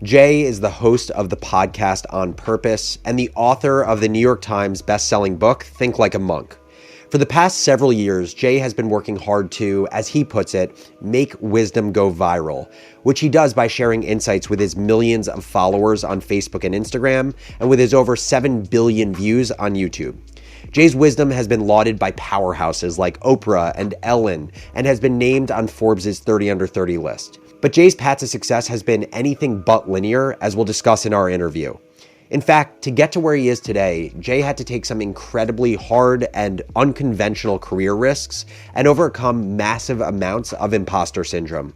Jay is the host of the podcast On Purpose and the author of the New York Times best-selling book, Think Like a Monk. For the past several years, Jay has been working hard to, as he puts it, make wisdom go viral, which he does by sharing insights with his millions of followers on Facebook and Instagram, and with his over 7 billion views on YouTube. Jay's wisdom has been lauded by powerhouses like Oprah and Ellen, and has been named on Forbes' 30 Under 30 list. But Jay's path to success has been anything but linear, as we'll discuss in our interview. In fact, to get to where he is today, Jay had to take some incredibly hard and unconventional career risks and overcome massive amounts of imposter syndrome.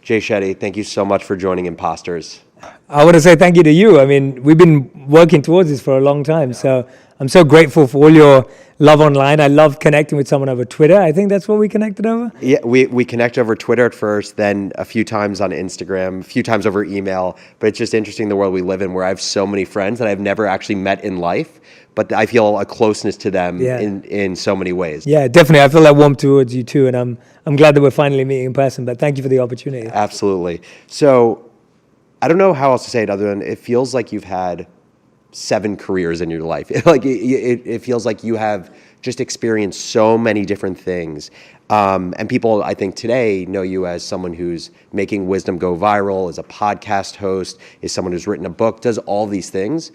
Jay Shetty, thank you so much for joining Imposters. I want to say thank you to you. I mean, we've been working towards this for a long time, so I'm so grateful for all your love online. I love connecting with someone over Twitter. I think that's what we connected over. Yeah, we connected over Twitter at first, then a few times on Instagram, a few times over email. But it's just interesting the world we live in, where I have so many friends that I've never actually met in life, but I feel a closeness to them in so many ways. Yeah, definitely. I feel that warm towards you too, and I'm glad that we're finally meeting in person. But thank you for the opportunity. Absolutely. So I don't know how else to say it other than it feels like you've had 7 careers in your life. Like it feels like you have just experienced so many different things. And people, I think today, know you as someone who's making wisdom go viral, as a podcast host, is someone who's written a book, does all these things.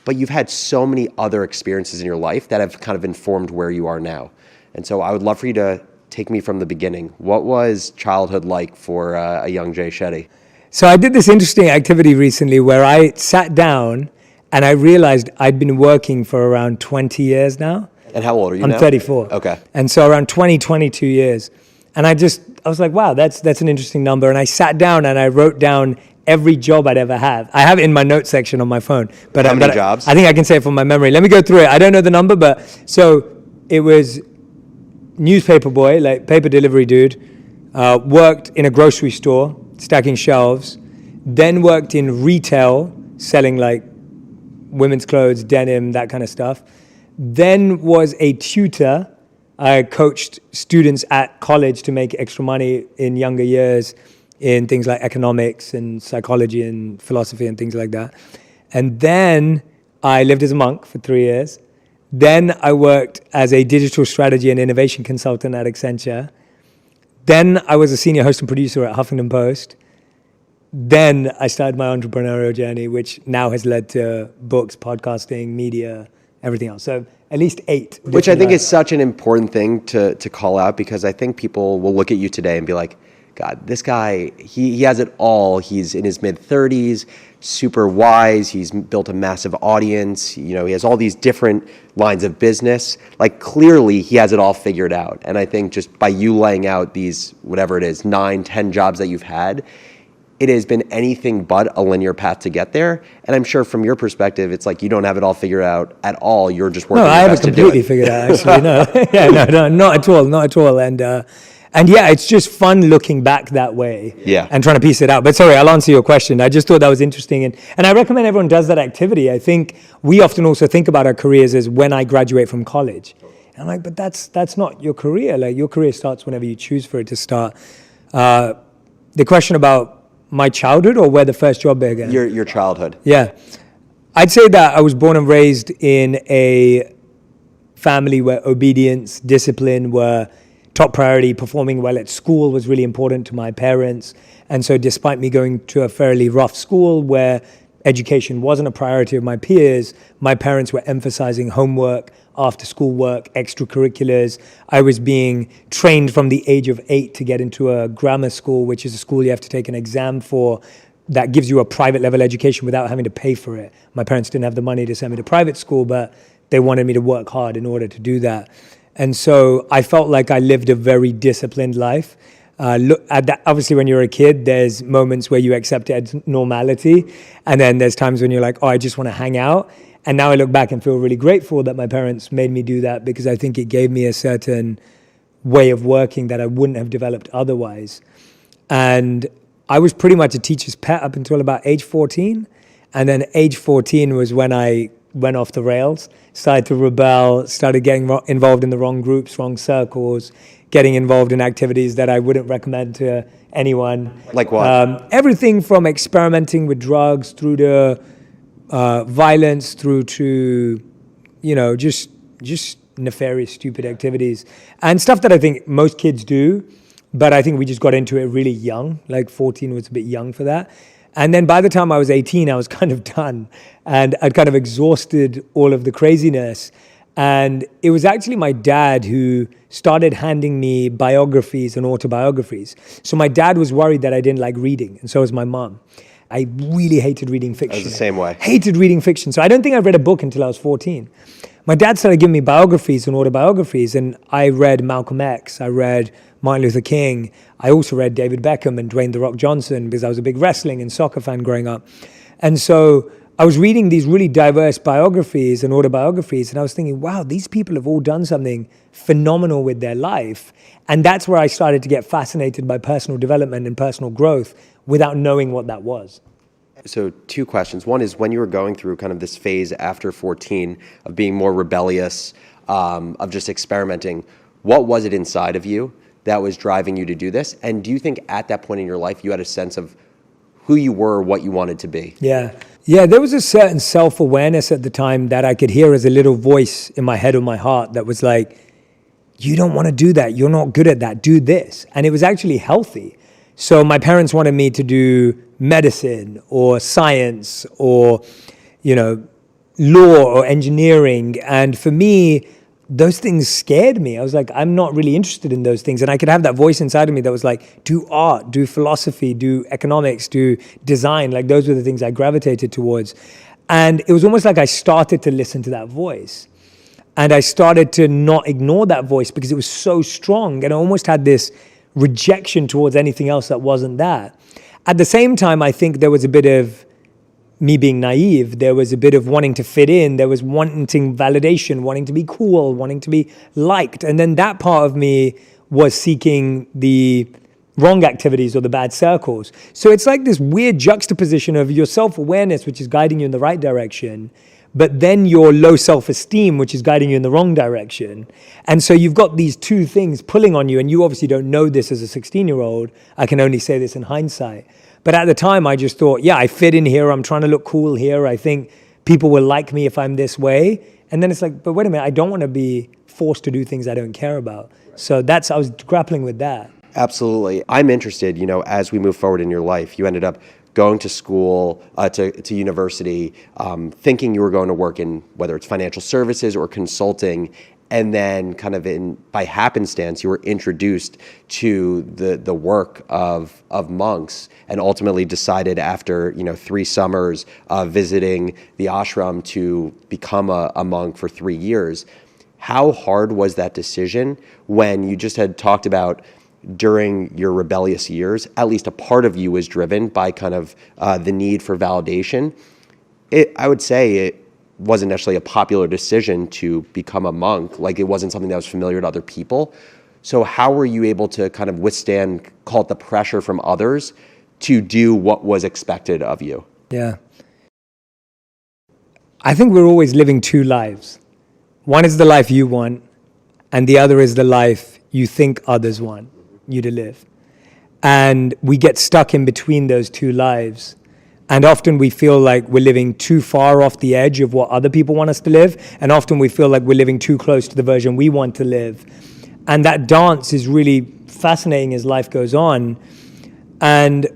But you've had so many other experiences in your life that have kind of informed where you are now. And so I would love for you to take me from the beginning. What was childhood like for a young Jay Shetty? So I did this interesting activity recently where I sat down and I realized I'd been working for around 20 years now. And how old are you now? I'm 34. Okay. And so around 22 years. And I was like, wow, that's an interesting number. And I sat down and I wrote down every job I'd ever had. I have it in my notes section on my phone. But how many jobs? I think I can say it from my memory. Let me go through it. I don't know the number, but so it was newspaper boy, like paper delivery dude, worked in a grocery store, stacking shelves, then worked in retail, selling like women's clothes, denim, that kind of stuff. Then was a tutor. I coached students at college to make extra money in younger years in things like economics and psychology and philosophy and things like that. And then I lived as a monk for 3 years. Then I worked as a digital strategy and innovation consultant at Accenture. Then I was a senior host and producer at Huffington Post. Then I started my entrepreneurial journey, which now has led to books, podcasting, media, everything else. So at least 8. Which I think is such an important thing to call out, because I think people will look at you today and be like, God, this guy, he has it all. He's in his mid-30s, super wise. He's built a massive audience. You know, he has all these different lines of business. Like, clearly, he has it all figured out. And I think just by you laying out these, whatever it is, 9, 10 jobs that you've had, it has been anything but a linear path to get there. And I'm sure from your perspective, it's like you don't have it all figured out at all. You're just working your best to do it. No, I have it completely figured out, actually. No, yeah, no, not at all, not at all. And yeah, it's just fun looking back that way and trying to piece it out. But sorry, I'll answer your question. I just thought that was interesting. And I recommend everyone does that activity. I think we often also think about our careers as when I graduate from college. And I'm like, but that's not your career. Like, your career starts whenever you choose for it to start. The question about my childhood or where the first job began? Your childhood. Yeah. I'd say that I was born and raised in a family where obedience, discipline were top priority. Performing well at school was really important to my parents. And so despite me going to a fairly rough school where education wasn't a priority of my peers, my parents were emphasizing homework, after school work, extracurriculars. I was being trained from the age of 8 to get into a grammar school, which is a school you have to take an exam for that gives you a private level education without having to pay for it. My parents didn't have the money to send me to private school, but they wanted me to work hard in order to do that. And so I felt like I lived a very disciplined life. Look at that. Obviously, when you're a kid, there's moments where you accept it as normality. And then there's times when you're like, oh, I just want to hang out. And now I look back and feel really grateful that my parents made me do that, because I think it gave me a certain way of working that I wouldn't have developed otherwise. And I was pretty much a teacher's pet up until about age 14. And then age 14 was when I went off the rails, started to rebel, started getting involved in the wrong groups, wrong circles, getting involved in activities that I wouldn't recommend to anyone. Like what? Everything from experimenting with drugs through to violence, through to, just nefarious, stupid activities and stuff that I think most kids do. But I think we just got into it really young, like 14 was a bit young for that. And then by the time I was 18, I was kind of done and I'd kind of exhausted all of the craziness. And it was actually my dad who started handing me biographies and autobiographies. So my dad was worried that I didn't like reading, and so was my mom. I really hated reading fiction. I was the same way. Hated reading fiction. So I don't think I read a book until I was 14. My dad started giving me biographies and autobiographies, and I read Malcolm X, I read Martin Luther King. I also read David Beckham and Dwayne "The Rock" Johnson because I was a big wrestling and soccer fan growing up. And so I was reading these really diverse biographies and autobiographies, and I was thinking, wow, these people have all done something phenomenal with their life. And that's where I started to get fascinated by personal development and personal growth without knowing what that was. So 2 questions. One is, when you were going through kind of this phase after 14 of being more rebellious, of just experimenting, what was it inside of you that was driving you to do this? And do you think at that point in your life you had a sense of who you were, what you wanted to be? Yeah, there was a certain self-awareness at the time that I could hear as a little voice in my head or my heart that was like, you don't want to do that. You're not good at that. Do this. And it was actually healthy. So my parents wanted me to do medicine or science or, law or engineering. And for me, those things scared me. I was like, I'm not really interested in those things. And I could have that voice inside of me that was like, do art, do philosophy, do economics, do design. Like those were the things I gravitated towards. And it was almost like I started to listen to that voice. And I started to not ignore that voice because it was so strong. And I almost had this rejection towards anything else that wasn't that. At the same time, I think there was a bit of me being naive. There was a bit of wanting to fit in. There was wanting validation, wanting to be cool, wanting to be liked. And then that part of me was seeking the wrong activities or the bad circles. So it's like this weird juxtaposition of your self-awareness, which is guiding you in the right direction, but then your low self-esteem, which is guiding you in the wrong direction. And so you've got these two things pulling on you, and you obviously don't know this as a 16-year-old. I can only say this in hindsight. But at the time, I just thought, yeah, I fit in here. I'm trying to look cool here. I think people will like me if I'm this way. And then it's like, but wait a minute, I don't want to be forced to do things I don't care about. So I was grappling with that. Absolutely. I'm interested, as we move forward in your life, you ended up going to school, to university, thinking you were going to work in whether it's financial services or consulting, and then kind of by happenstance, you were introduced to the work of monks, and ultimately decided after 3 summers visiting the ashram to become a monk for 3 years. How hard was that decision when you just had talked about during your rebellious years, at least a part of you was driven by kind of the need for validation? I would say it wasn't necessarily a popular decision to become a monk. Like, it wasn't something that was familiar to other people. So how were you able to kind of withstand, call it the pressure from others, to do what was expected of you? Yeah. I think we're always living 2 lives. One is the life you want, and the other is the life you think others want you to live. And we get stuck in between those 2 lives. And often we feel like we're living too far off the edge of what other people want us to live. And often we feel like we're living too close to the version we want to live. And that dance is really fascinating as life goes on. And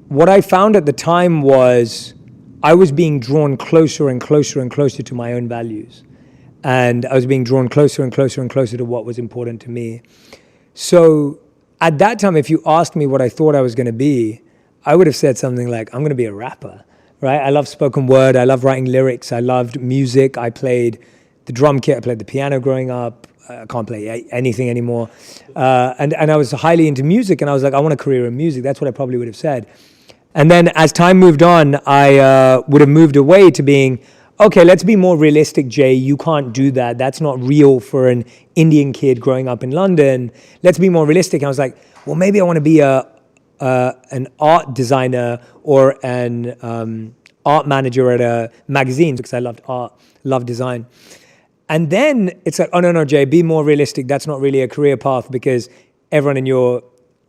what I found at the time was I was being drawn closer and closer and closer to my own values. And I was being drawn closer and closer and closer to what was important to me. So at that time, if you asked me what I thought I was going to be, I would have said something like, I'm going to be a rapper, right? I love spoken word. I love writing lyrics. I loved music. I played the drum kit. I played the piano growing up. I can't play anything anymore. And I was highly into music, and I was like, I want a career in music. That's what I probably would have said. And then as time moved on, I would have moved away to being, okay, let's be more realistic, Jay. You can't do that. That's not real for an Indian kid growing up in London. Let's be more realistic. And I was like, well, maybe I want to be an art designer or an art manager at a magazine, because I loved art, loved design. And then it's like, oh, no, Jay, be more realistic. That's not really a career path, because everyone in your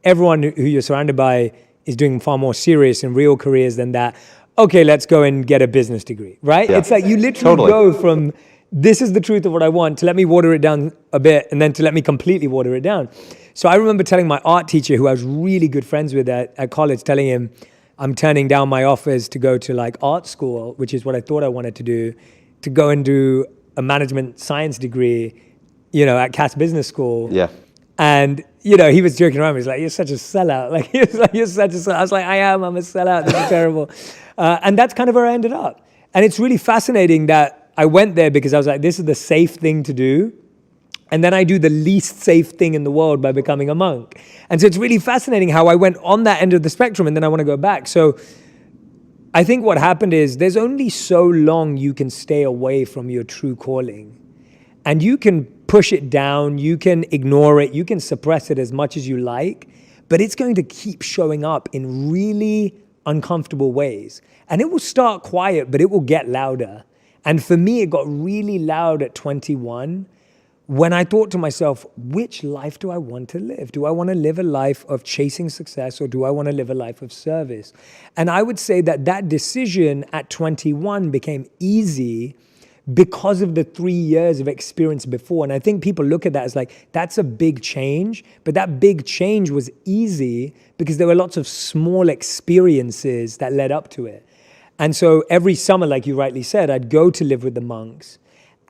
everyone who you're surrounded by is doing far more serious and real careers than that. Okay, let's go and get a business degree, right? Yeah. It's like you literally go from this is the truth of what I want to let me water it down a bit and then to let me completely water it down. So I remember telling my art teacher, who I was really good friends with at college, telling him I'm turning down my offers to go to like art school, which is what I thought I wanted to do, to go and do a management science degree, at Cass Business School. Yeah. And, he was joking around. He's like, you're such a sellout. Like, he was like, you're such a sellout. I was like, I'm a sellout. This is terrible. And that's kind of where I ended up. And it's really fascinating that I went there because I was like, this is the safe thing to do. And then I do the least safe thing in the world by becoming a monk. And so it's really fascinating how I went on that end of the spectrum and then I want to go back. So I think what happened is there's only so long you can stay away from your true calling. And you can push it down, you can ignore it, you can suppress it as much as you like, but it's going to keep showing up in really uncomfortable ways. And it will start quiet, but it will get louder. And for me, it got really loud at 21 when I thought to myself, which life do I want to live? Do I want to live a life of chasing success or do I want to live a life of service? And I would say that decision at 21 became easy because of the 3 years of experience before. And I think people look at that as like, that's a big change. But that big change was easy because there were lots of small experiences that led up to it. And so every summer, like you rightly said, I'd go to live with the monks.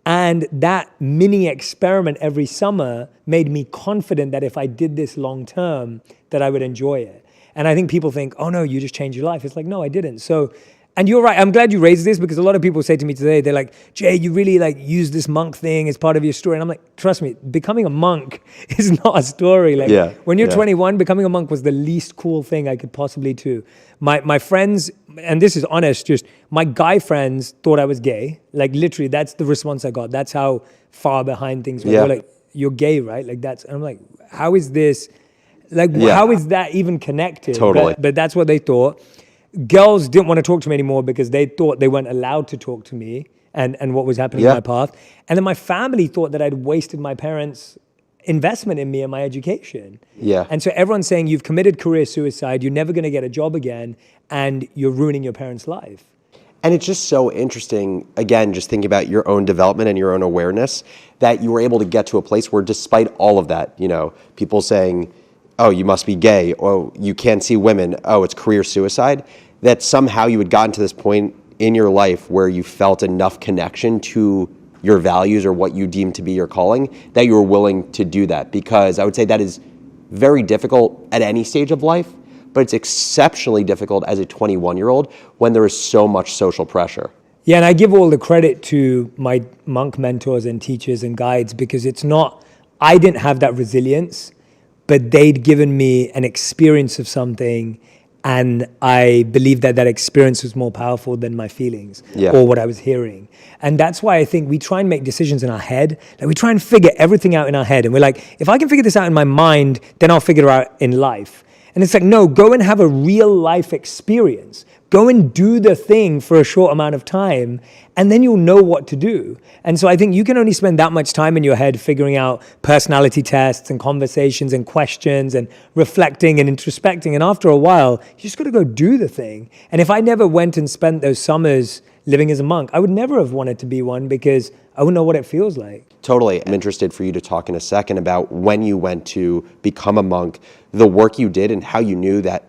And that mini experiment every summer made me confident that if I did this long term, that I would enjoy it. And I think people think, oh no, you just changed your life. It's like, no, I didn't. So, and you're right. I'm glad you raised this because a lot of people say to me today, they're like, Jay, you really like use this monk thing as part of your story. And I'm like, trust me, becoming a monk is not a story. Like when you're 21, becoming a monk was the least cool thing I could possibly do. My friends, and this is honest, just my guy friends thought I was gay. Like literally, that's the response I got. That's how far behind things were. They were like, you're gay, right? Like that's, and I'm like, how is this? Like, how is that even connected? Totally. But that's what they thought. Girls didn't want to talk to me anymore because they thought they weren't allowed to talk to me and what was happening in my path. And then my family thought that I'd wasted my parents' investment in me and my education. Yeah. And so everyone's saying you've committed career suicide, you're never going to get a job again, and you're ruining your parents' life. And it's just so interesting, again, just thinking about your own development and your own awareness, that you were able to get to a place where despite all of that, people saying, oh, you must be gay, oh, you can't see women, oh, it's career suicide, that somehow you had gotten to this point in your life where you felt enough connection to your values or what you deem to be your calling, that you were willing to do that. Because I would say that is very difficult at any stage of life, but it's exceptionally difficult as a 21-year-old when there is so much social pressure. Yeah, and I give all the credit to my monk mentors and teachers and guides because it's not, I didn't have that resilience, but they'd given me an experience of something and I believe that experience was more powerful than my feelings or what I was hearing. And that's why I think we try and make decisions in our head. Like we try and figure everything out in our head. And we're like, if I can figure this out in my mind, then I'll figure it out in life. And it's like, no, go and have a real life experience. Go and do the thing for a short amount of time, and then you'll know what to do. And so I think you can only spend that much time in your head figuring out personality tests and conversations and questions and reflecting and introspecting. And after a while, you just got to go do the thing. And if I never went and spent those summers living as a monk, I would never have wanted to be one because I wouldn't know what it feels like. Totally. I'm interested for you to talk in a second about when you went to become a monk, the work you did and how you knew that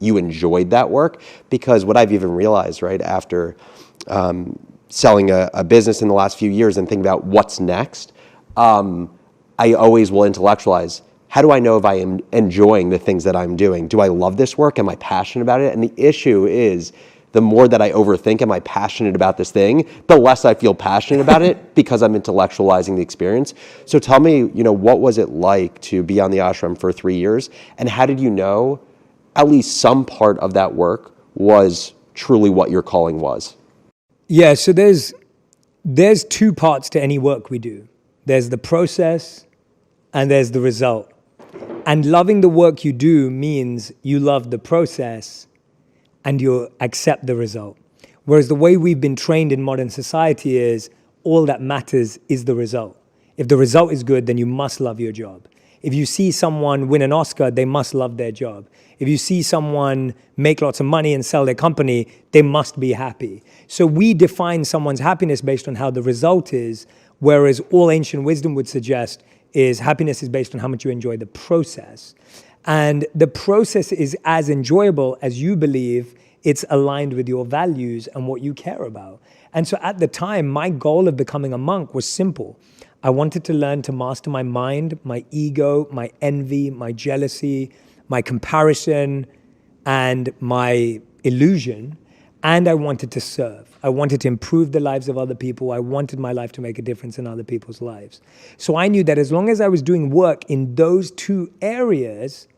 you enjoyed that work. Because what I've even realized, right, after selling a business in the last few years and thinking about what's next, I always will intellectualize, how do I know if I am enjoying the things that I'm doing? Do I love this work? Am I passionate about it? And the issue is, the more that I overthink, am I passionate about this thing, the less I feel passionate about it because I'm intellectualizing the experience. So tell me, what was it like to be on the ashram for 3 years? And how did you know at least some part of that work was truly what your calling was? Yeah, so there's two parts to any work we do. There's the process and there's the result. And loving the work you do means you love the process and you accept the result. Whereas the way we've been trained in modern society is all that matters is the result. If the result is good, then you must love your job. If you see someone win an Oscar, they must love their job. If you see someone make lots of money and sell their company, they must be happy. So we define someone's happiness based on how the result is, whereas all ancient wisdom would suggest is happiness is based on how much you enjoy the process. And the process is as enjoyable as you believe it's aligned with your values and what you care about. And so at the time, my goal of becoming a monk was simple. I wanted to learn to master my mind, my ego, my envy, my jealousy, my comparison, and my illusion. And I wanted to serve. I wanted to improve the lives of other people. I wanted my life to make a difference in other people's lives. So I knew that as long as I was doing work in those two areas,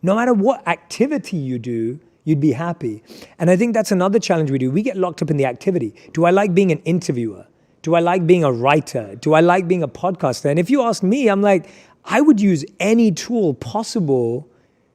no matter what activity you do, you'd be happy. And I think that's another challenge we do. We get locked up in the activity. Do I like being an interviewer? Do I like being a writer? Do I like being a podcaster? And if you ask me, I'm like, I would use any tool possible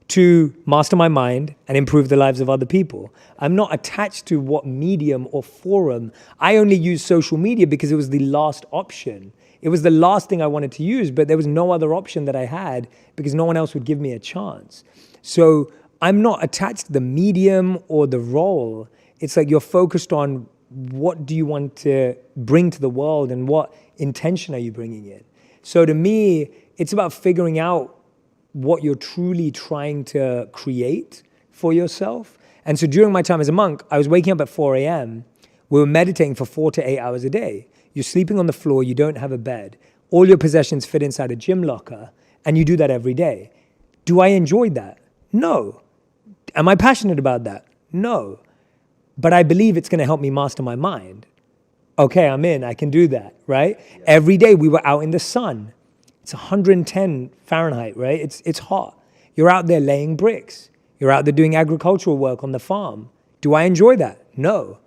to master my mind and improve the lives of other people. I'm not attached to what medium or forum. I only use social media because it was the last option. It was the last thing I wanted to use, but there was no other option that I had because no one else would give me a chance. So I'm not attached to the medium or the role. It's like you're focused on what do you want to bring to the world and what intention are you bringing in. So to me, it's about figuring out what you're truly trying to create for yourself. And so during my time as a monk, I was waking up at 4 a.m. We were meditating for 4 to 8 hours a day. You're sleeping on the floor, you don't have a bed. All your possessions fit inside a gym locker, and you do that every day. Do I enjoy that? No. Am I passionate about that? No. But I believe it's going to help me master my mind. Okay, I'm in, I can do that, right? Yeah. Every day we were out in the sun. It's 110 Fahrenheit, right? It's hot. You're out there laying bricks. You're out there doing agricultural work on the farm. Do I enjoy that? No.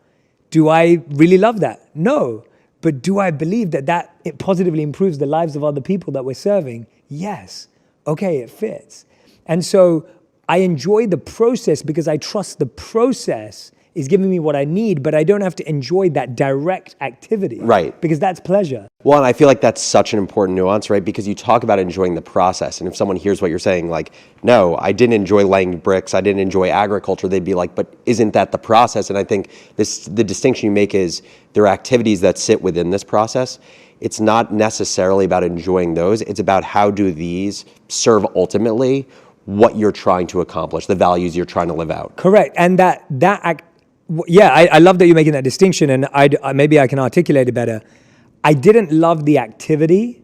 Do I really love that? No. But do I believe that it positively improves the lives of other people that we're serving? Yes. Okay, it fits. And so I enjoy the process because I trust the process is giving me what I need, but I don't have to enjoy that direct activity. Right. Because that's pleasure. Well, and I feel like that's such an important nuance, right? Because you talk about enjoying the process. And if someone hears what you're saying, like, no, I didn't enjoy laying bricks, I didn't enjoy agriculture, they'd be like, but isn't that the process? And I think the distinction you make is there are activities that sit within this process. It's not necessarily about enjoying those. It's about how do these serve ultimately what you're trying to accomplish, the values you're trying to live out. Correct. And I love that you're making that distinction, and maybe I can articulate it better. I didn't love the activity,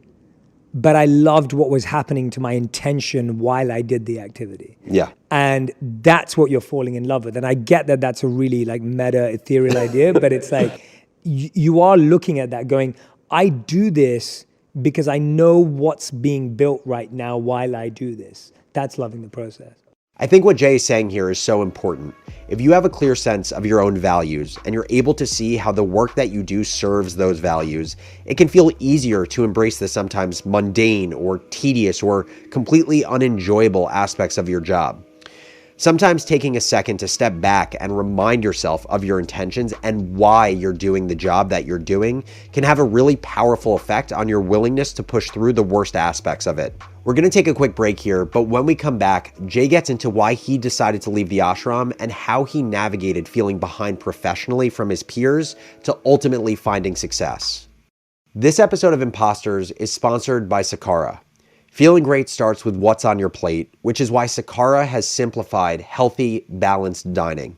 but I loved what was happening to my intention while I did the activity. Yeah. And that's what you're falling in love with. And I get that that's a really like meta ethereal idea, but it's like you are looking at that going, I do this because I know what's being built right now while I do this. That's loving the process. I think what Jay is saying here is so important. If you have a clear sense of your own values and you're able to see how the work that you do serves those values, it can feel easier to embrace the sometimes mundane or tedious or completely unenjoyable aspects of your job. Sometimes taking a second to step back and remind yourself of your intentions and why you're doing the job that you're doing can have a really powerful effect on your willingness to push through the worst aspects of it. We're going to take a quick break here, but when we come back, Jay gets into why he decided to leave the ashram and how he navigated feeling behind professionally from his peers to ultimately finding success. This episode of Imposters is sponsored by Sakara. Feeling great starts with what's on your plate, which is why Sakara has simplified healthy, balanced dining.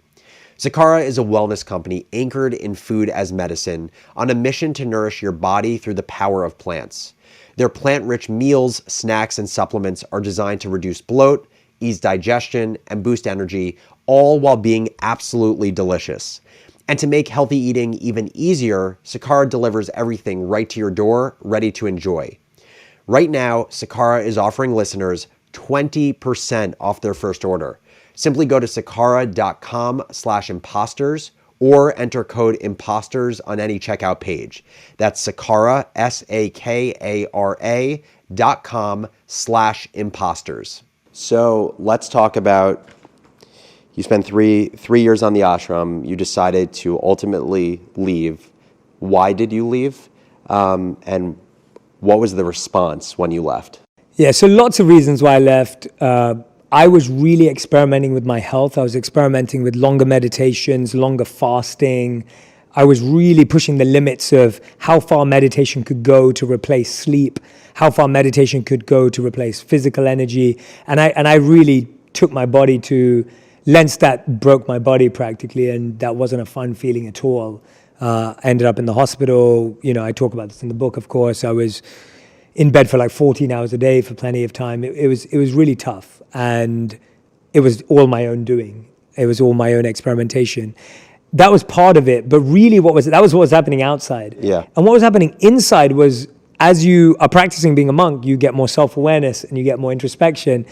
Sakara is a wellness company anchored in food as medicine on a mission to nourish your body through the power of plants. Their plant-rich meals, snacks, and supplements are designed to reduce bloat, ease digestion, and boost energy, all while being absolutely delicious. And to make healthy eating even easier, Sakara delivers everything right to your door, ready to enjoy. Right now, Sakara is offering listeners 20% off their first order. Simply go to sakara.com/imposters or enter code imposters on any checkout page. That's Sakara, sakara.com/imposters. So let's talk about, you spent three years on the ashram. You decided to ultimately leave. Why did you leave? And what was the response when you left? Yeah, so lots of reasons why I left. I was really experimenting with my health. I was experimenting with longer meditations, longer fasting. I was really pushing the limits of how far meditation could go to replace sleep, how far meditation could go to replace physical energy. And I really took my body to lengths that broke my body practically, and that wasn't a fun feeling at all. I ended up in the hospital. I talk about this in the book, of course. I was in bed for like 14 hours a day for plenty of time. It was really tough, and it was all my own doing. It was all my own experimentation. That was part of it, but really that was what was happening outside. Yeah. And what was happening inside was, as you are practicing being a monk, you get more self-awareness and you get more introspection.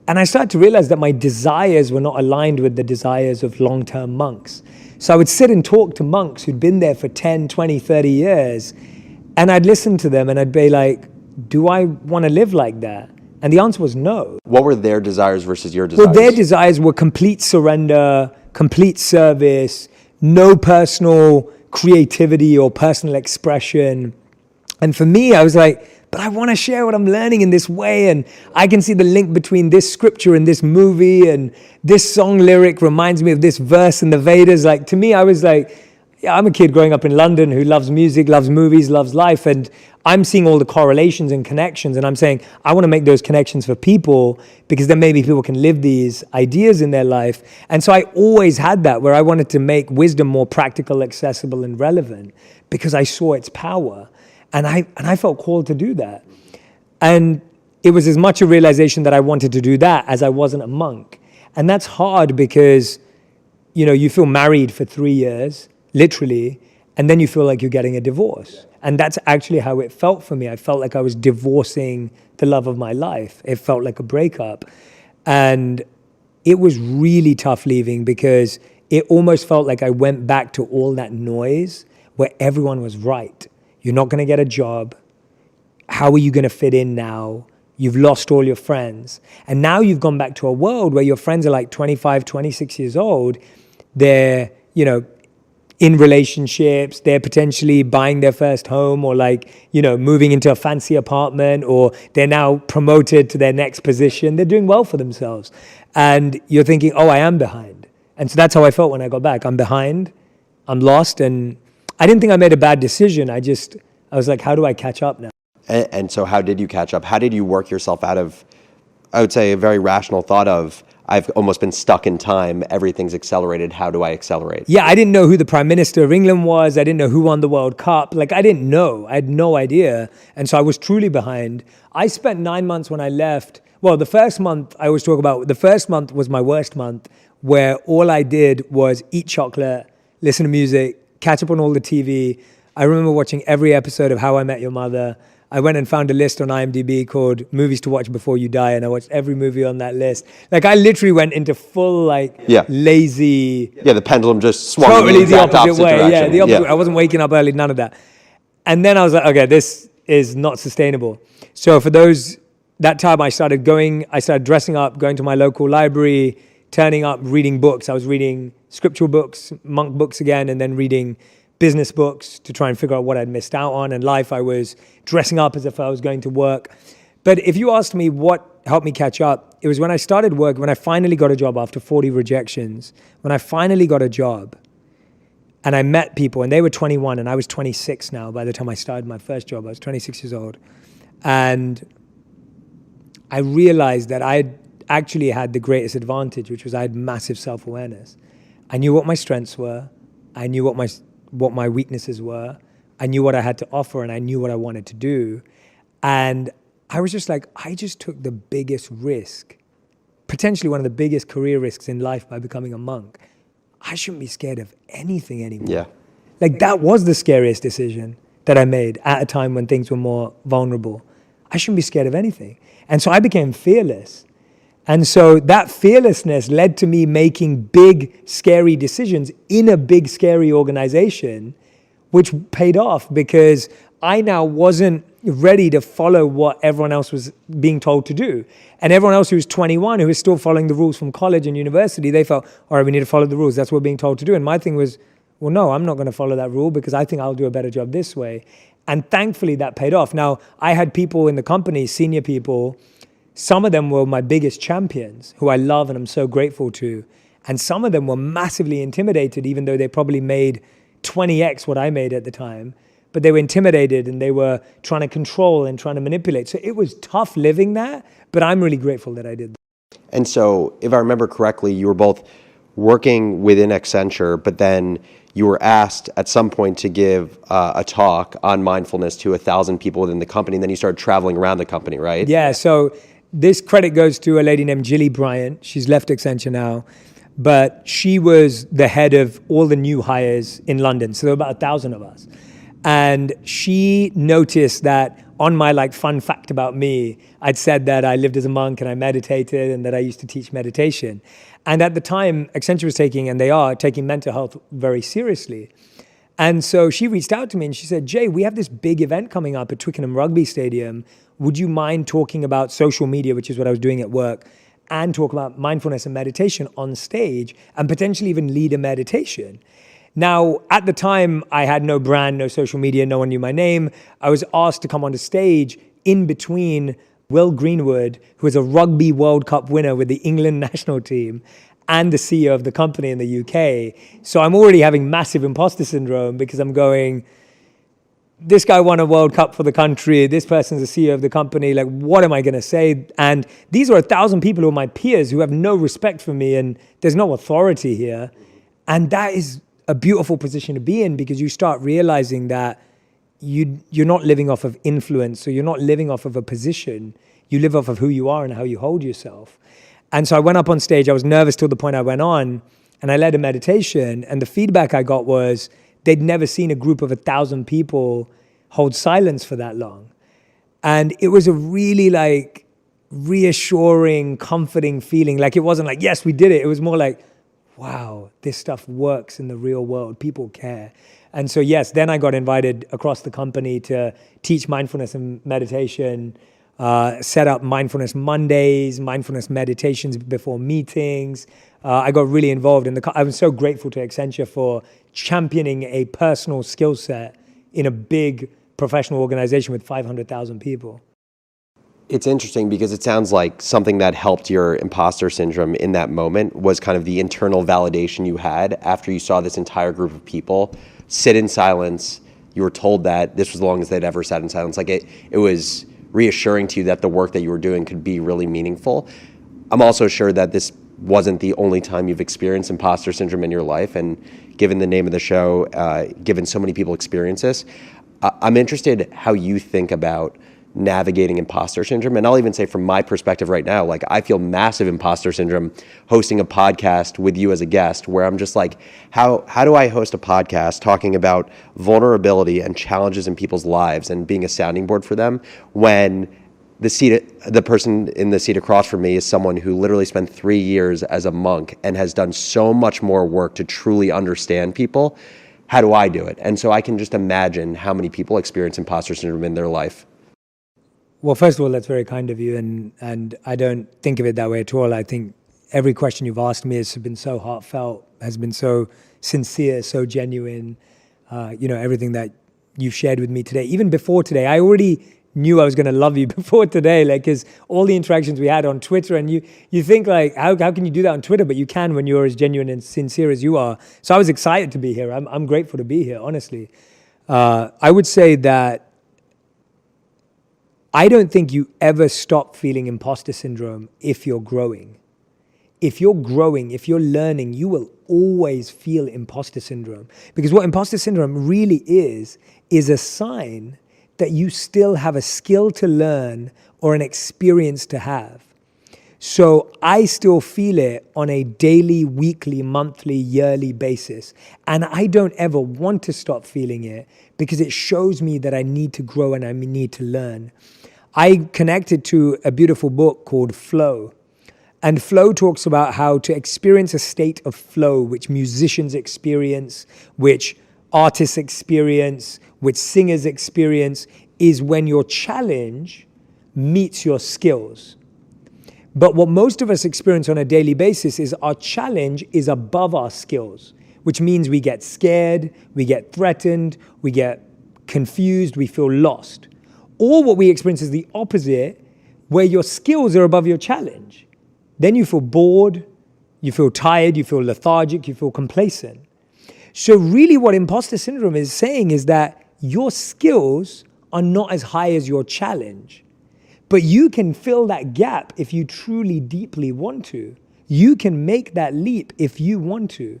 And I started to realize that my desires were not aligned with the desires of long-term monks. So I would sit and talk to monks who'd been there for 10, 20, 30 years, and I'd listen to them and I'd be like, do I want to live like that? And the answer was no. What were their desires versus your desires? Well, their desires were complete surrender, complete service, no personal creativity or personal expression. And for me, I was like, but I want to share what I'm learning in this way. And I can see the link between this scripture and this movie, and this song lyric reminds me of this verse in the Vedas. Like, to me, I was like, yeah, I'm a kid growing up in London who loves music, loves movies, loves life. And I'm seeing all the correlations and connections. And I'm saying, I want to make those connections for people, because then maybe people can live these ideas in their life. And so I always had that, where I wanted to make wisdom more practical, accessible, and relevant, because I saw its power. And I felt called to do that. And it was as much a realization that I wanted to do that as I wasn't a monk. And that's hard, because, you feel married for 3 years, literally, and then you feel like you're getting a divorce. And that's actually how it felt for me. I felt like I was divorcing the love of my life. It felt like a breakup. And it was really tough leaving, because it almost felt like I went back to all that noise where everyone was right. You're not going to get a job. How are you going to fit in now? You've lost all your friends. And now you've gone back to a world where your friends are like 25, 26 years old. They're, in relationships. They're potentially buying their first home, or moving into a fancy apartment, or they're now promoted to their next position. They're doing well for themselves. And you're thinking, oh, I am behind. And so that's how I felt when I got back. I'm behind. I'm lost. And I didn't think I made a bad decision. I was like, how do I catch up now? And so how did you catch up? How did you work yourself out of, I would say, a very rational thought of, I've almost been stuck in time. Everything's accelerated. How do I accelerate? Yeah, I didn't know who the Prime Minister of England was. I didn't know who won the World Cup. I didn't know. I had no idea. And so I was truly behind. I spent 9 months when I left. Well, the first month, I always talk about, the first month was my worst month, where all I did was eat chocolate, listen to music, catch up on all the TV. I remember watching every episode of How I Met Your Mother. I went and found a list on IMDb called Movies to Watch Before You Die, and I watched every movie on that list. I literally went into full, lazy... Yeah, the pendulum just swung totally in the exact opposite way. direction. Yeah, the opposite way. I wasn't waking up early, none of that. And then I was like, okay, this is not sustainable. So for that time I started dressing up, going to my local library, turning up, reading books. I was reading scriptural books, monk books again, and then reading business books to try and figure out what I'd missed out on. In life, I was dressing up as if I was going to work. But if you asked me what helped me catch up, it was when I started work, when I finally got a job after 40 rejections, when I finally got a job and I met people, and they were 21 and I was 26 now. By the time I started my first job, I was 26 years old. And I realized that I actually had the greatest advantage, which was I had massive self-awareness. I knew what my strengths were. I knew what my weaknesses were. I knew what I had to offer, and I knew what I wanted to do. And I was just like, I just took the biggest risk, potentially one of the biggest career risks in life, by becoming a monk. I shouldn't be scared of anything anymore. Yeah. That was the scariest decision that I made at a time when things were more vulnerable. I shouldn't be scared of anything. And so I became fearless. And so that fearlessness led to me making big, scary decisions in a big, scary organization, which paid off, because I now wasn't ready to follow what everyone else was being told to do. And everyone else who was 21, who was still following the rules from college and university, they felt, all right, we need to follow the rules. That's what we're being told to do. And my thing was, well, no, I'm not going to follow that rule, because I think I'll do a better job this way. And thankfully that paid off. Now, I had people in the company, senior people, some of them were my biggest champions who I love and I'm so grateful to. And some of them were massively intimidated, even though they probably made 20x what I made at the time. But they were intimidated and they were trying to control and trying to manipulate. So it was tough living that, but I'm really grateful that I did that. And so, if I remember correctly, you were both working within Accenture, but then you were asked at some point to give a talk on mindfulness to 1,000 people within the company, and then you started traveling around the company, right? Yeah, so this credit goes to a lady named Jilly Bryant. She's left Accenture now, but she was the head of all the new hires in London. So there were about 1,000 of us. And she noticed that on my fun fact about me, I'd said that I lived as a monk and I meditated and that I used to teach meditation. And at the time, Accenture was taking, and they are taking mental health very seriously. And so she reached out to me and she said, Jay, we have this big event coming up at Twickenham Rugby Stadium. Would you mind talking about social media, which is what I was doing at work, and talk about mindfulness and meditation on stage and potentially even lead a meditation? Now, at the time, I had no brand, no social media, no one knew my name. I was asked to come on the stage in between Will Greenwood, who was a Rugby World Cup winner with the England national team, and the CEO of the company in the UK. So I'm already having massive imposter syndrome because I'm going, this guy won a World Cup for the country, this person's the CEO of the company, what am I going to say? And these are 1,000 people who are my peers who have no respect for me, and there's no authority here. And that is a beautiful position to be in, because you start realizing that you're not living off of influence, so you're not living off of a position. You live off of who you are and how you hold yourself. And so I went up on stage. I was nervous till the point I went on, and I led a meditation. And the feedback I got was they'd never seen a group of 1,000 people hold silence for that long. And it was a really reassuring, comforting feeling. It wasn't yes, we did it. It was more wow, this stuff works in the real world. People care. And so, yes, then I got invited across the company to teach mindfulness and meditation, set up mindfulness Mondays, mindfulness meditations before meetings. I got really involved I was so grateful to Accenture for championing a personal skill set in a big professional organization with 500,000 people. It's interesting because it sounds like something that helped your imposter syndrome in that moment was kind of the internal validation you had after you saw this entire group of people sit in silence. You were told that this was the longest they'd ever sat in silence. It was reassuring to you that the work that you were doing could be really meaningful. I'm also sure that this wasn't the only time you've experienced imposter syndrome in your life. And given the name of the show, given so many people experience this, I'm interested how you think about navigating imposter syndrome. And I'll even say from my perspective right now, I feel massive imposter syndrome hosting a podcast with you as a guest, where I'm just how do I host a podcast talking about vulnerability and challenges in people's lives and being a sounding board for them when the person in the seat across from me is someone who literally spent 3 years as a monk and has done so much more work to truly understand people. How do I do it? And so I can just imagine how many people experience imposter syndrome in their life. Well, first of all, that's very kind of you, and I don't think of it that way at all. I think every question you've asked me has been so heartfelt, has been so sincere, so genuine. Everything that you've shared with me today, even before today, I already knew I was going to love you before today, because all the interactions we had on Twitter, and you think how can you do that on Twitter? But you can when you're as genuine and sincere as you are. So I was excited to be here. I'm grateful to be here, honestly. I would say that I don't think you ever stop feeling imposter syndrome if you're growing. If you're growing, if you're learning, you will always feel imposter syndrome. Because what imposter syndrome really is a sign that you still have a skill to learn or an experience to have. So I still feel it on a daily, weekly, monthly, yearly basis. And I don't ever want to stop feeling it, because it shows me that I need to grow and I need to learn. I connected to a beautiful book called Flow. And Flow talks about how to experience a state of flow, which musicians experience, which artists experience, which singers experience, is when your challenge meets your skills. But what most of us experience on a daily basis is our challenge is above our skills, which means we get scared, we get threatened, we get confused, we feel lost. Or what we experience is the opposite, where your skills are above your challenge. Then you feel bored, you feel tired, you feel lethargic, you feel complacent. So really what imposter syndrome is saying is that your skills are not as high as your challenge. But you can fill that gap if you truly, deeply want to. You can make that leap if you want to.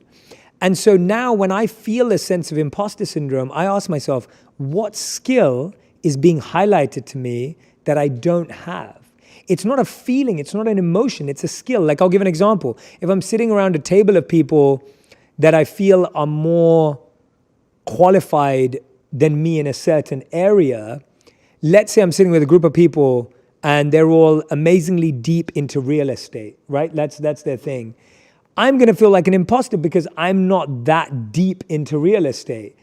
And so now when I feel a sense of imposter syndrome, I ask myself, what skill is being highlighted to me that I don't have? It's not a feeling, it's not an emotion, it's a skill. Like I'll give an example. If I'm sitting around a table of people that I feel are more qualified than me in a certain area, let's say I'm sitting with a group of people and they're all amazingly deep into real estate, right? That's their thing. I'm going to feel like an imposter because I'm not that deep into real estate.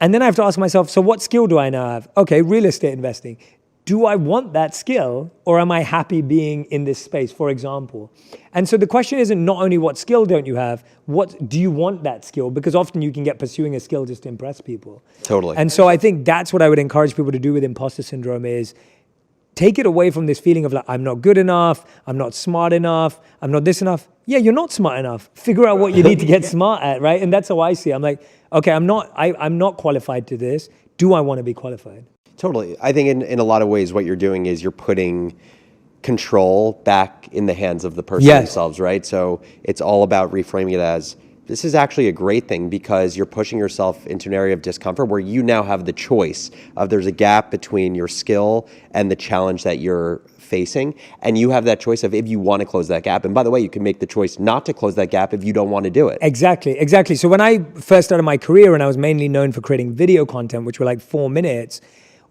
And then I have to ask myself, so what skill do I now have? Okay, real estate investing. Do I want that skill or am I happy being in this space, for example? And so the question isn't not only what skill don't you have, what do you want that skill? Because often you can get pursuing a skill just to impress people. Totally. And so I think that's what I would encourage people to do with imposter syndrome is take it away from this feeling of like, I'm not good enough, I'm not smart enough, I'm not this enough. Yeah, you're not smart enough. Figure out what you need to get smart at, right? And that's how I see it. I'm like, okay, I'm not qualified to this. Do I want to be qualified? Totally. I think in a lot of ways what you're doing is you're putting control back in the hands of the person themselves, right? So it's all about reframing it as, this is actually a great thing because you're pushing yourself into an area of discomfort where you now have the choice of there's a gap between your skill and the challenge that you're facing. And you have that choice of if you want to close that gap. And by the way, you can make the choice not to close that gap if you don't want to do it. Exactly. So when I first started my career and I was mainly known for creating video content, which were like 4 minutes,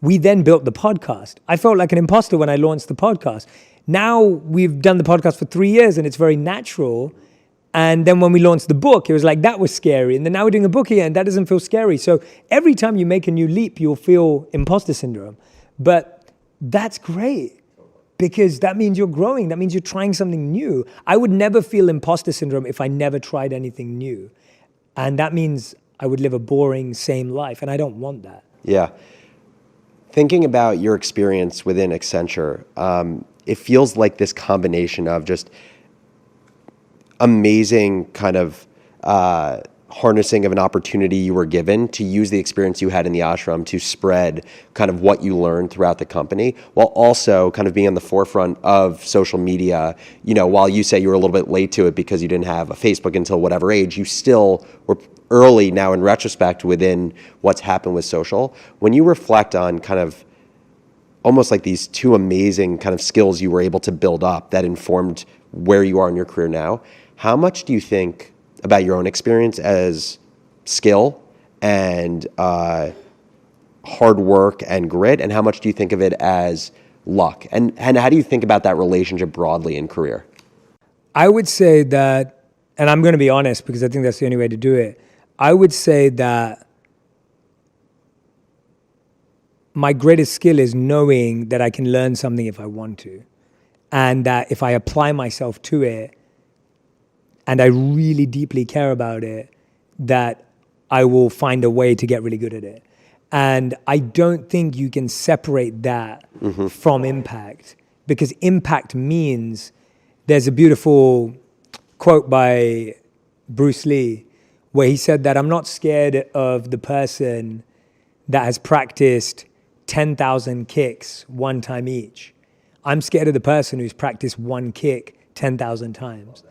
we then built the podcast. I felt like an imposter when I launched the podcast. Now we've done the podcast for 3 years and it's very natural. And then when we launched the book, it was like, that was scary. And then now we're doing a book again, that doesn't feel scary. So every time you make a new leap, you'll feel imposter syndrome. But that's great because that means you're growing. That means you're trying something new. I would never feel imposter syndrome if I never tried anything new. And that means I would live a boring, same life. And I don't want that. Yeah. Thinking about your experience within Accenture, it feels like this combination of just amazing kind of harnessing of an opportunity you were given to use the experience you had in the ashram to spread kind of what you learned throughout the company, while also kind of being on the forefront of social media. You know, while you say you were a little bit late to it because you didn't have a Facebook until whatever age, you still were early now in retrospect within what's happened with social. When you reflect on kind of almost like these two amazing kind of skills you were able to build up that informed where you are in your career now, how much do you think about your own experience as skill and hard work and grit, and how much do you think of it as luck? And how do you think about that relationship broadly in career? I would say that, and I'm going to be honest because I think that's the only way to do it, I would say that my greatest skill is knowing that I can learn something if I want to, and that if I apply myself to it, and I really deeply care about it, that I will find a way to get really good at it. And I don't think you can separate that from impact, because impact means, there's a beautiful quote by Bruce Lee where he said that I'm not scared of the person that has practiced 10,000 kicks one time each. I'm scared of the person who's practiced one kick 10,000 times.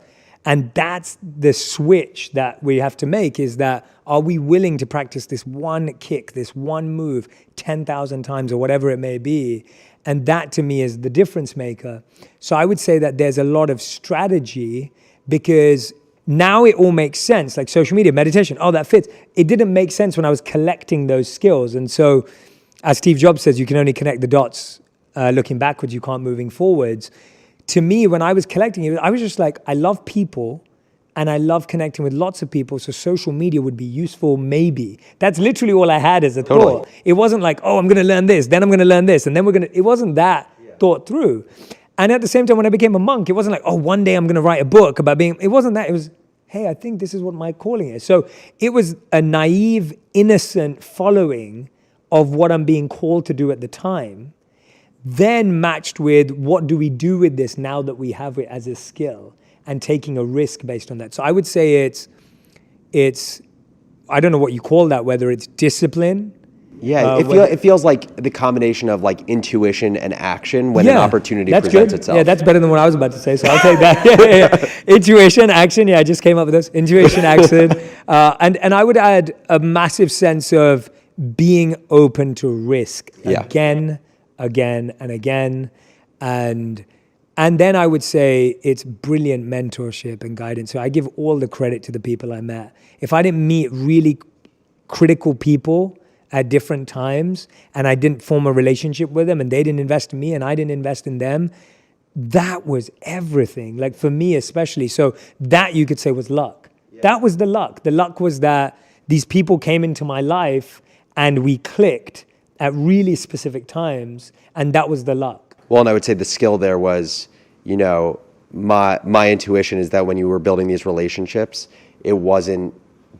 And that's the switch that we have to make, is that are we willing to practice this one kick, this one move 10,000 times or whatever it may be? And that to me is the difference maker. So I would say that there's a lot of strategy, because now it all makes sense, like social media, meditation, oh, that fits. It didn't make sense when I was collecting those skills. And so as Steve Jobs says, you can only connect the dots looking backwards, you can't moving forwards. To me, when I was collecting it, I was just like, I love people and I love connecting with lots of people. So social media would be useful, maybe. That's literally all I had as a thought. It wasn't like, oh, I'm going to learn this, then I'm going to learn this, and then it wasn't that thought through. And at the same time, when I became a monk, it wasn't like, oh, one day I'm going to write a book about it wasn't that. It was, hey, I think this is what my calling is. So it was a naive, innocent following of what I'm being called to do at the time, then matched with what do we do with this now that we have it as a skill, and taking a risk based on that. So I would say it's I don't know what you call that, whether it's discipline. Yeah, it feels like the combination of like intuition and action when an opportunity presents itself. Yeah, that's better than what I was about to say, so I'll take that. Intuition, action, I just came up with this. Intuition, action. And I would add a massive sense of being open to risk again, and again. And then I would say it's brilliant mentorship and guidance. So I give all the credit to the people I met. If I didn't meet really critical people at different times, and I didn't form a relationship with them, and they didn't invest in me, and I didn't invest in them, that was everything. Like for me especially. So that you could say was luck. Yeah. That was the luck. The luck was that these people came into my life and we clicked at really specific times, and that was the luck. Well, and I would say the skill there was, my intuition is that when you were building these relationships, it wasn't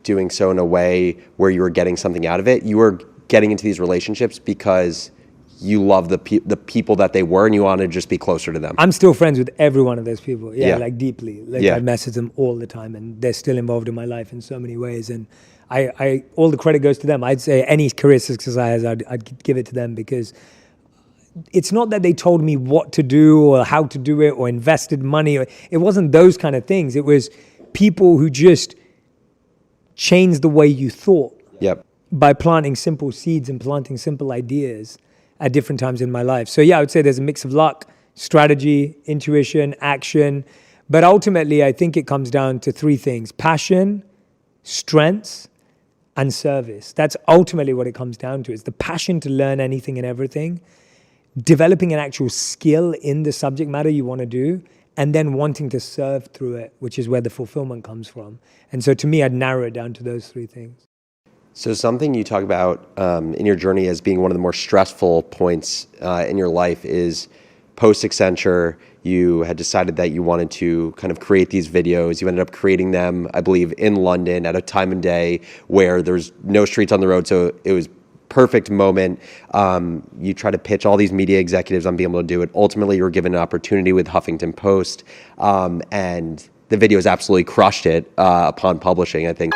doing so in a way where you were getting something out of it. You were getting into these relationships because you love the people that they were, and you wanted to just be closer to them. I'm still friends with every one of those people. Like deeply. I message them all the time, and they're still involved in my life in so many ways. And I all the credit goes to them. I'd say any career success I have, I'd give it to them, because it's not that they told me what to do or how to do it or invested money. It wasn't those kind of things. It was people who just changed the way you thought by planting simple seeds and planting simple ideas at different times in my life. So I would say there's a mix of luck, strategy, intuition, action. But ultimately, I think it comes down to three things: passion, strengths, and service. That's ultimately what it comes down to. It's the passion to learn anything and everything, developing an actual skill in the subject matter you want to do, and then wanting to serve through it, which is where the fulfillment comes from. And so to me, I'd narrow it down to those three things. So something you talk about in your journey as being one of the more stressful points in your life is post-Accenture, you had decided that you wanted to kind of create these videos. You ended up creating them, I believe, in London at a time and day where there's no streets on the road. So it was perfect moment. You try to pitch all these media executives on being able to do it. Ultimately, you were given an opportunity with Huffington Post, and the videos absolutely crushed it upon publishing, I think.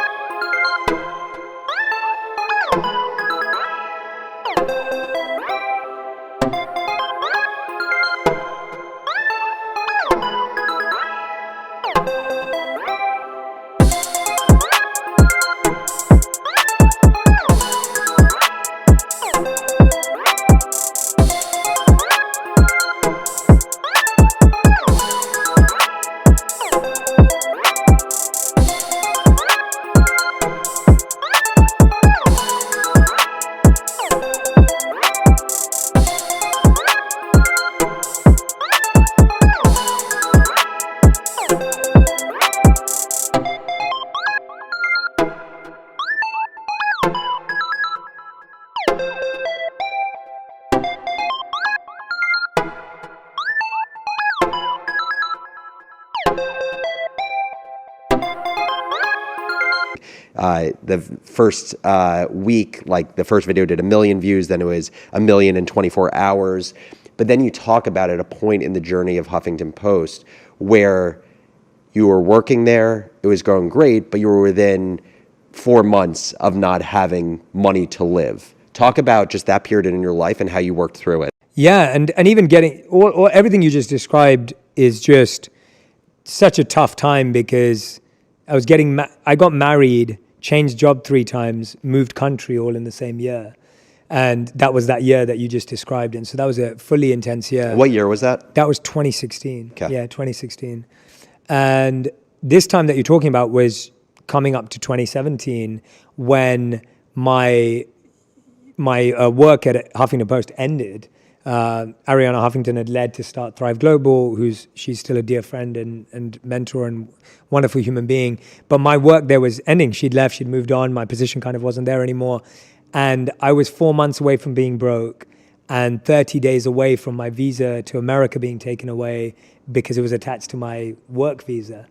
The first week, like the first video did 1 million views, then it was 1 million in 24 hours. But then you talk about at a point in the journey of Huffington Post where you were working there, it was going great, but you were within 4 months of not having money to live. Talk about just that period in your life and how you worked through it. Yeah, and even getting, everything you just described is just such a tough time, because I got married, changed job 3 times, moved country all in the same year. And that was that year that you just described. And so that was a fully intense year. What year was that? That was 2016. Okay. Yeah, 2016. And this time that you're talking about was coming up to 2017, when my work at Huffington Post ended. Ariana Huffington had led to start Thrive Global, she's still a dear friend and mentor and wonderful human being. But my work there was ending. She'd left, she'd moved on. My position kind of wasn't there anymore. And I was 4 months away from being broke and 30 days away from my visa to America being taken away because it was attached to my work visa.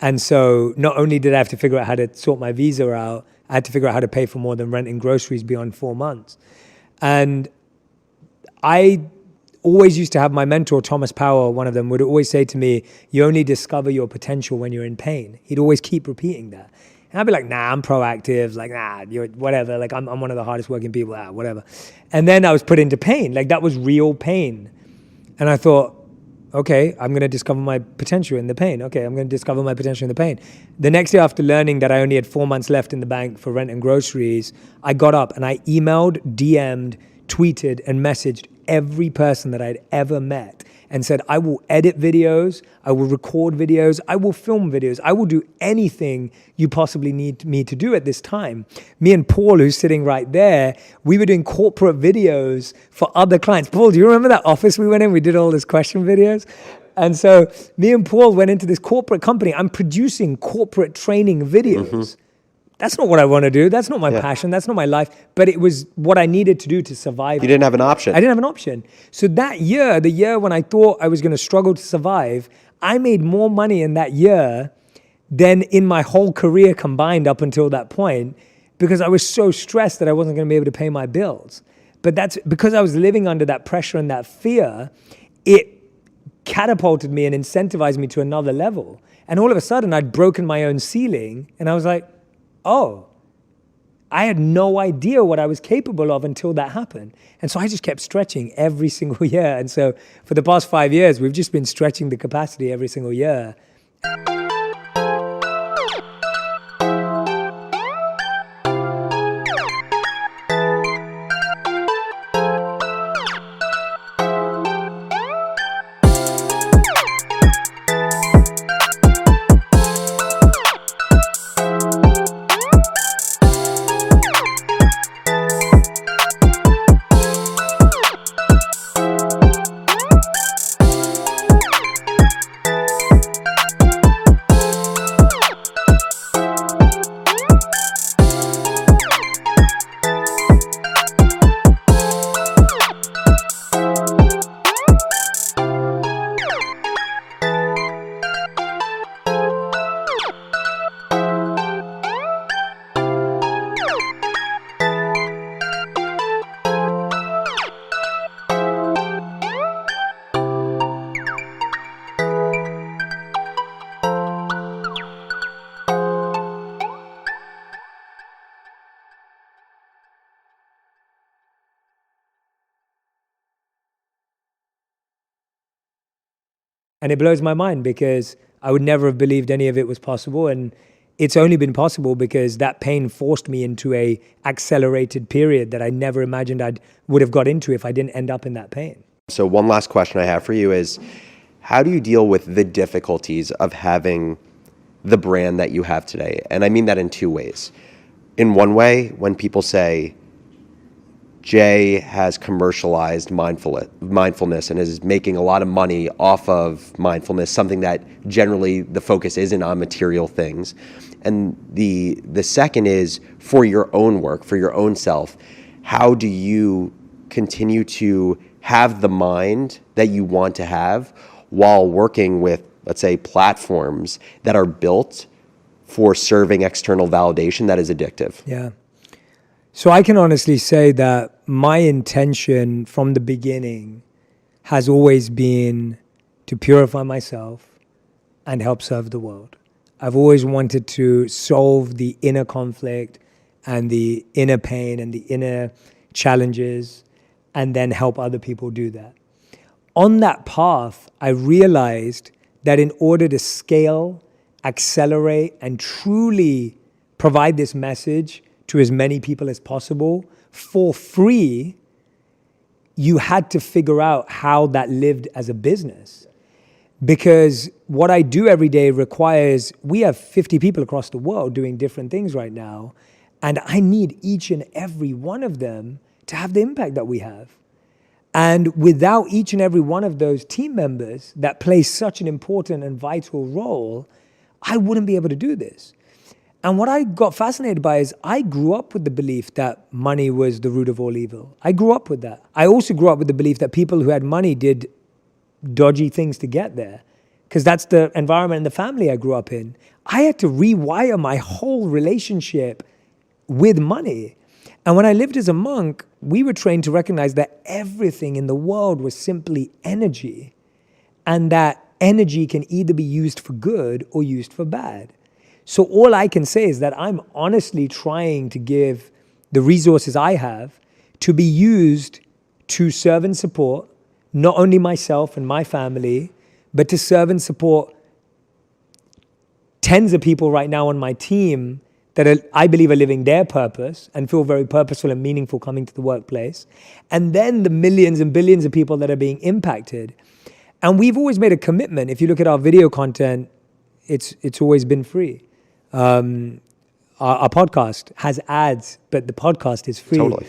And so not only did I have to figure out how to sort my visa out, I had to figure out how to pay for more than rent and groceries beyond 4 months. And I always used to have my mentor, Thomas Powell, one of them, would always say to me, you only discover your potential when you're in pain. He'd always keep repeating that. And I'd be like, nah, I'm proactive. Like, nah, you're whatever. Like, I'm one of the hardest working people. Whatever. And then I was put into pain. Like, that was real pain. And I thought, okay, I'm going to discover my potential in the pain. Okay, I'm going to discover my potential in the pain. The next day after learning that I only had 4 months left in the bank for rent and groceries, I got up and I emailed, DM'd, tweeted, and messaged every person that I'd ever met and said, I will edit videos, I will record videos, I will film videos, I will do anything you possibly need me to do at this time. Me and Paul, who's sitting right there, we were doing corporate videos for other clients. Paul, do you remember that office we went in? We did all these question videos. And so me and Paul went into this corporate company. I'm producing corporate training videos. Mm-hmm. That's not what I want to do. That's not my passion. That's not my life. But it was what I needed to do to survive. You didn't have an option. I didn't have an option. So that year, the year when I thought I was going to struggle to survive, I made more money in that year than in my whole career combined up until that point, because I was so stressed that I wasn't going to be able to pay my bills. But that's because I was living under that pressure and that fear. It catapulted me and incentivized me to another level. And all of a sudden, I'd broken my own ceiling, and I was like, oh, I had no idea what I was capable of until that happened. And so I just kept stretching every single year. And so for the past 5 years, we've just been stretching the capacity every single year. And it blows my mind because I would never have believed any of it was possible. And it's only been possible because that pain forced me into a accelerated period that I never imagined I would have got into if I didn't end up in that pain. So one last question I have for you is, how do you deal with the difficulties of having the brand that you have today? And I mean that in two ways. In one way, when people say, Jay has commercialized mindfulness and is making a lot of money off of mindfulness, something that generally the focus isn't on material things. And the second is for your own work, for your own self. How do you continue to have the mind that you want to have while working with, let's say, platforms that are built for serving external validation that is addictive? Yeah. So I can honestly say that my intention from the beginning has always been to purify myself and help serve the world. I've always wanted to solve the inner conflict and the inner pain and the inner challenges and then help other people do that. On that path, I realized that in order to scale, accelerate, and truly provide this message to as many people as possible for free, you had to figure out how that lived as a business. Because what I do every day requires, we have 50 people across the world doing different things right now, and I need each and every one of them to have the impact that we have. And without each and every one of those team members that play such an important and vital role, I wouldn't be able to do this. And what I got fascinated by is I grew up with the belief that money was the root of all evil. I grew up with that. I also grew up with the belief that people who had money did dodgy things to get there, because that's the environment and the family I grew up in. I had to rewire my whole relationship with money. And when I lived as a monk, we were trained to recognize that everything in the world was simply energy, and that energy can either be used for good or used for bad. So all I can say is that I'm honestly trying to give the resources I have to be used to serve and support not only myself and my family, but to serve and support tens of people right now on my team that I believe are living their purpose and feel very purposeful and meaningful coming to the workplace. And then the millions and billions of people that are being impacted. And we've always made a commitment. If you look at our video content, it's always been free. Our podcast has ads, but the podcast is free. Totally.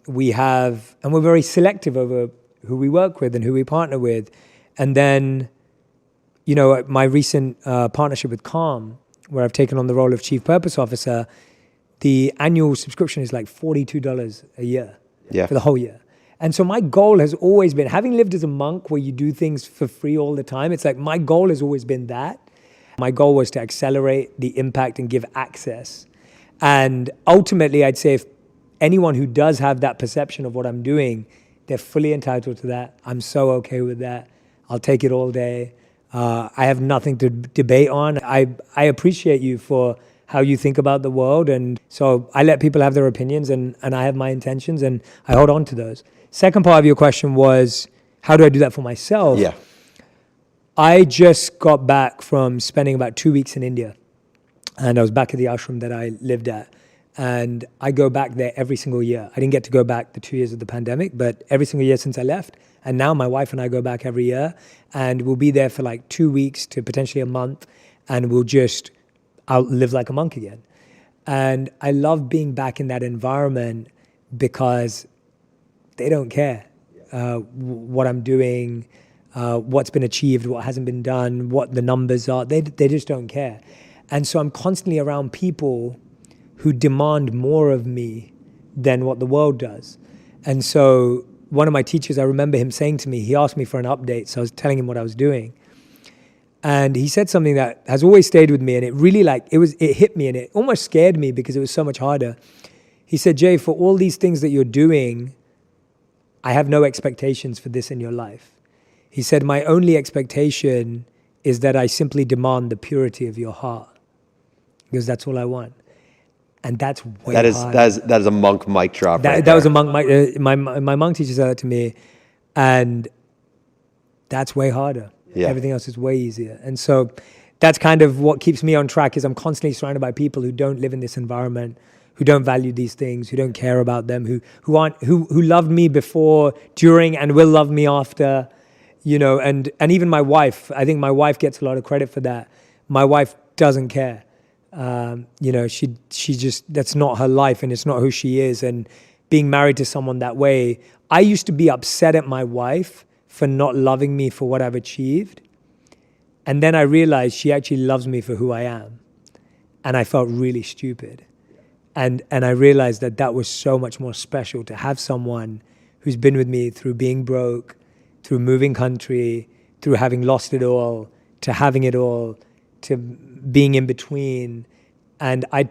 We're very selective over who we work with and who we partner with. And then, my recent partnership with Calm, where I've taken on the role of Chief Purpose Officer, the annual subscription is like $42 a year for the whole year. And so my goal has always been, having lived as a monk where you do things for free all the time, it's like my goal has always been that. My goal was to accelerate the impact and give access. And ultimately, I'd say if anyone who does have that perception of what I'm doing, they're fully entitled to that. I'm so okay with that. I'll take it all day. I have nothing to debate on. I appreciate you for how you think about the world. And so I let people have their opinions, and I have my intentions, and I hold on to those. Second part of your question was, how do I do that for myself? Yeah. I just got back from spending about 2 weeks in India, and I was back at the ashram that I lived at. And I go back there every single year. I didn't get to go back the 2 years of the pandemic, but every single year since I left. And now my wife and I go back every year, and we'll be there for like 2 weeks to potentially a month, and I'll live like a monk again. And I love being back in that environment because they don't care what I'm doing, what's been achieved, what hasn't been done, what the numbers are. They just don't care. And so I'm constantly around people who demand more of me than what the world does. And so one of my teachers, I remember him saying to me, he asked me for an update, so I was telling him what I was doing. And he said something that has always stayed with me, and it really it hit me, and it almost scared me because it was so much harder. He said, Jay, for all these things that you're doing, I have no expectations for this in your life. He said, my only expectation is that I simply demand the purity of your heart, because that's all I want. And that's way hard. That is a monk mic drop. That was a monk mic. My monk teacher said that to me, and that's way harder. Yeah. Everything else is way easier. And so that's kind of what keeps me on track, is I'm constantly surrounded by people who don't live in this environment, who don't value these things, who don't care about them, who loved me before, during, and will love me after, and even my wife. I think my wife gets a lot of credit for that. My wife doesn't care. She just, that's not her life, and it's not who she is. And being married to someone that way, I used to be upset at my wife for not loving me for what I've achieved. And then I realized she actually loves me for who I am. And I felt really stupid. And I realized that was so much more special, to have someone who's been with me through being broke, through moving country, through having lost it all, to having it all, to being in between. And I